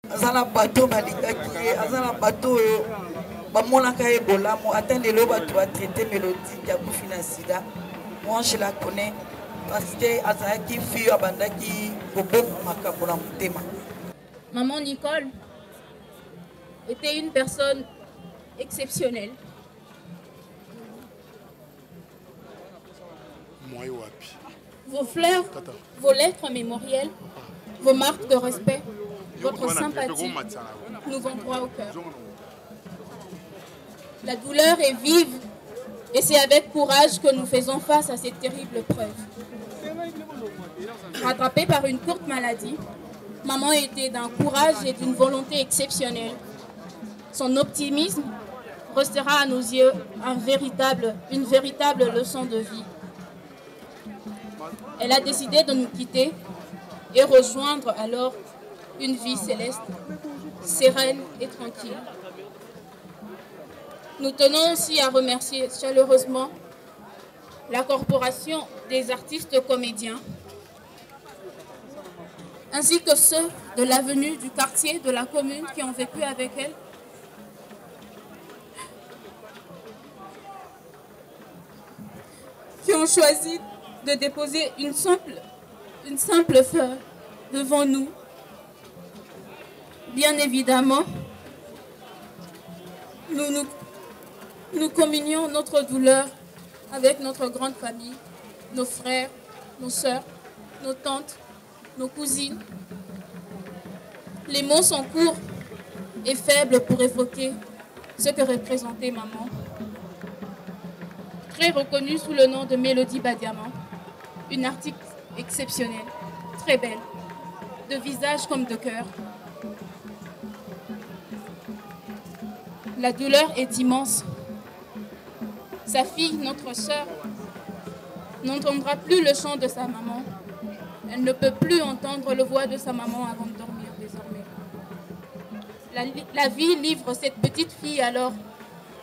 Azana bateau balikaki, azana bateau bamonaka Ebola, mo atteint les lobes à traiter mélodie qui a bouffé la sida. Moi je la connais parce que azaki fille abandaki bobo makabona mutema. Maman Nicole était une personne exceptionnelle. Vos fleurs, vos lettres mémorielles, vos marques de respect, votre sympathie nous vont droit au cœur. La douleur est vive et c'est avec courage que nous faisons face à cette terrible preuve. Rattrapée par une courte maladie, maman était d'un courage et d'une volonté exceptionnelle. Son optimisme restera à nos yeux une véritable leçon de vie. Elle a décidé de nous quitter et rejoindre alors une vie céleste, sereine et tranquille. Nous tenons aussi à remercier chaleureusement la Corporation des artistes comédiens, ainsi que ceux de l'avenue, du quartier, de la commune qui ont vécu avec elle. Qui ont choisi de déposer une simple fleur devant nous. Bien évidemment, nous communions notre douleur avec notre grande famille, nos frères, nos sœurs, nos tantes, nos cousines. Les mots sont courts et faibles pour évoquer ce que représentait maman. Très reconnue sous le nom de Mélodie Badiamant, une artiste exceptionnelle, très belle, de visage comme de cœur. La douleur est immense. Sa fille, notre sœur, n'entendra plus le chant de sa maman. Elle ne peut plus entendre le voix de sa maman avant de dormir désormais. La vie livre cette petite fille alors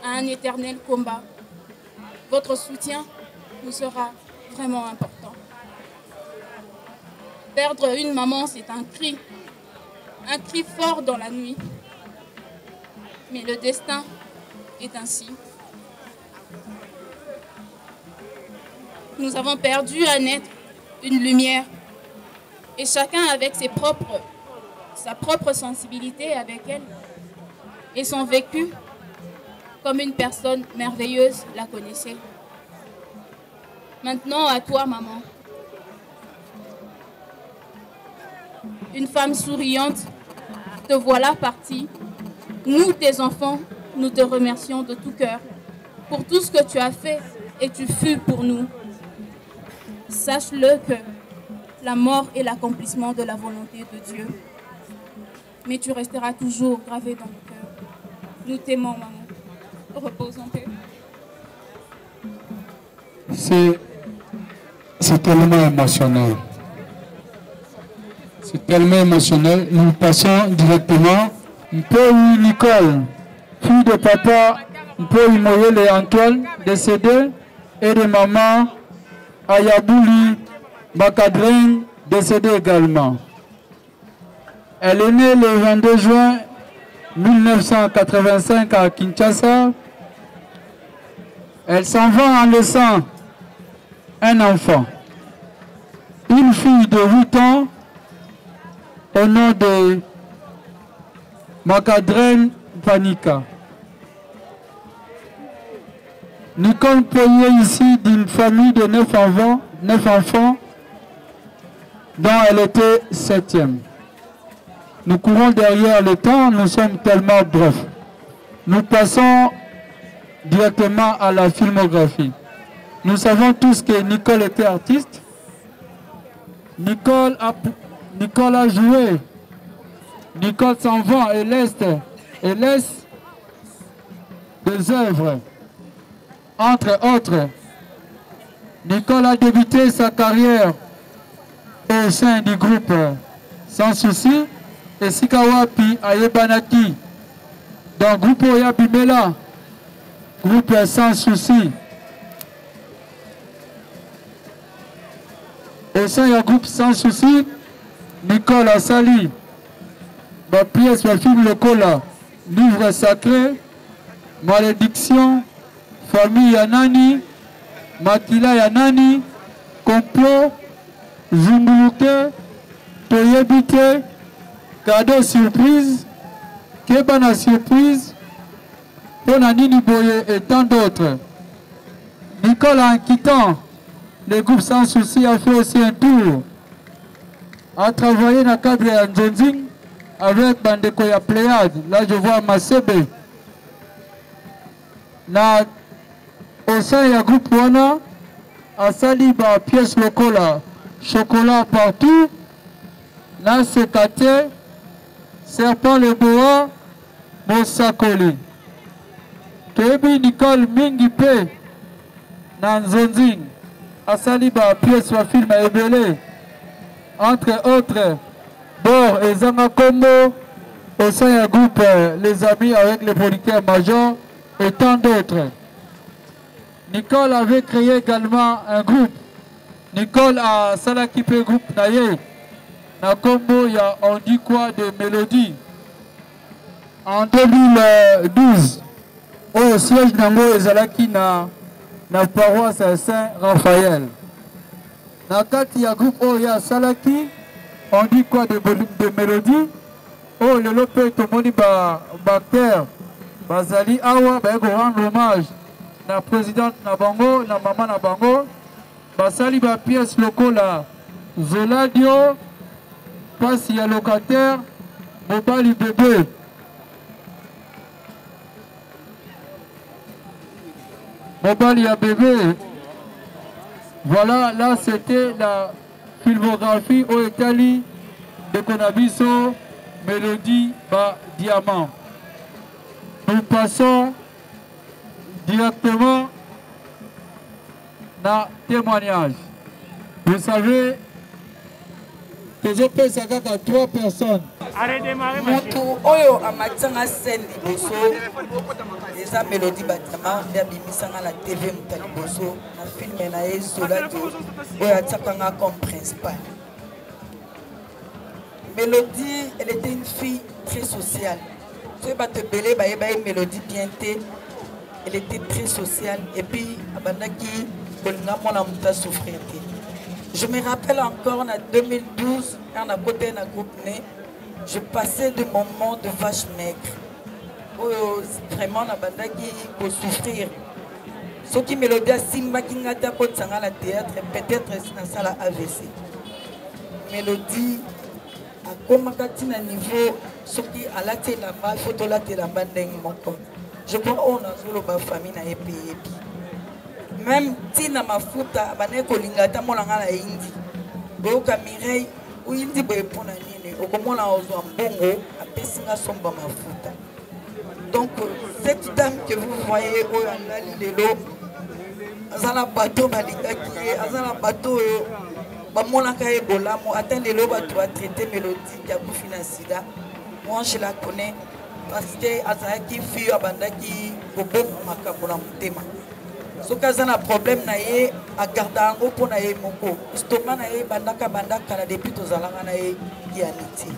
à un éternel combat. Votre soutien nous sera vraiment important. Perdre une maman, c'est un cri fort dans la nuit. Mais le destin est ainsi. Nous avons perdu un être, une lumière, et chacun avec sa propre sensibilité avec elle, et son vécu, comme une personne merveilleuse la connaissait. Maintenant, à toi, maman. Une femme souriante, te voilà partie. Nous, tes enfants, nous te remercions de tout cœur pour tout ce que tu as fait et tu fus pour nous. Sache-le que la mort est l'accomplissement de la volonté de Dieu. Mais tu resteras toujours gravé dans le cœur. Nous t'aimons, maman. Repose en paix. C'est tellement émotionnel. C'est tellement émotionnel. Nous passons directement. Un peu Nicole, fille de papa, un peu Moyele et Antoine, décédé, et de maman Ayabouli Bakadrin, décédé également. Elle est née le 22 juin 1985 à Kinshasa. Elle s'en va en laissant un enfant, une fille de 8 ans, au nom de Makadren Panika. Nicole payait ici d'une famille de 9 enfants, dont elle était 7e. Nous courons derrière le temps, nous sommes tellement brefs. Nous passons directement à la filmographie. Nous savons tous que Nicole était artiste. Nicole a joué. Nicole s'en va et laisse des œuvres. Entre autres, Nicole a débuté sa carrière au sein du groupe Sans Souci et Sikawapi Ayebanaki. Dans le groupe Oyabimela, groupe Sans Souci. Au sein du groupe Sans Souci, Nicole a sali ma pièce, ma film lokola, livre sacré, malédiction, famille Yanani, Makila Yanani, complot, Zunguluke, Toyebite, cadeau surprise, Kebana surprise, Ponanini Boye et tant d'autres. Nicole, en quittant le groupe Sans Souci, a fait aussi un tour, a travaillé dans le cadre de Nzonzing avec Bandeko ya Pléiade. Là, je vois Masebe. Au sein du groupe Wana, a sali ba pièce lokola, chocolat partout. Là, c'est Kate, Serpent le Boa, Mosakoli. Kebi Nicole Mingipe, Nanzonzing, a sali ba pièce wa film à Ebele. Entre autres, Bor et Zanga Combo, au sein du groupe Les Amis avec les producteurs majors et tant d'autres. Nicole avait créé également un groupe. Nicole a salakipé groupe Naye. Na Combo, il y a on dit quoi de mélodie. En 2012, au siège Nango et Zalaki na paroisse Saint-Raphaël. Dans il y a un groupe où il y a Salaki, on dit quoi de mélodie. Oh, le lopé, tout le monde Bacter, Bazali Awa, bah, rendre hommage à la présidente Nabango, la maman Nabango, Basali, ba pièce lokola, Zoladio, passe il y a locataire, Mobali bébé. Mobali ya bébé. Voilà, là c'était la filmographie au Italie de Konabiso, Mélodie Ba Diamant. Nous passons directement dans le témoignage. Vous savez que je peux savoir qu'à 3 personnes. Mutu oyo amatsanga scène liboso eza Mélodie Badiama nde abimisanga na TV muta liboso na filme na ye Zoladio oyo atiakanga comme principal. Mélodie, elle était une fille très sociale. Tu vas te belé baye Mélodie bien té. Elle était très sociale et puis abandaki bolinga mona muta souffrir. Je me rappelle encore en 2012 quand on a côté un groupe né. Je passais de moments de vache maigre. Oh, vraiment, qui pour souffrir. Ce qui me le dit, Simba qui n'a pas de la théâtre, peut-être dans la salle AVC. Mélodie, à comment à niveau, ce qui a la télé, il faut la télé, je crois qu'on a une famille dans les pays. Même si na mafuta, il y a des gens qui ont été Mireille. Oui, il dit que donc, cette dame que vous voyez au Yandali de l'eau, Azala bateau Malikaki, Azala bateau, Bamonaka Ebola, moi, atteint les lots, tu as traité Mélodie, Yaboufina Sida. Moi, je la connais parce que Azaki fut Abandaki, Bobo Makabola Mutema. Ce qui a un problème, c'est à garder un gros pour naïe moko. Stockman naïe bandaka bandaka depuis tous les ans naïe qui a niti.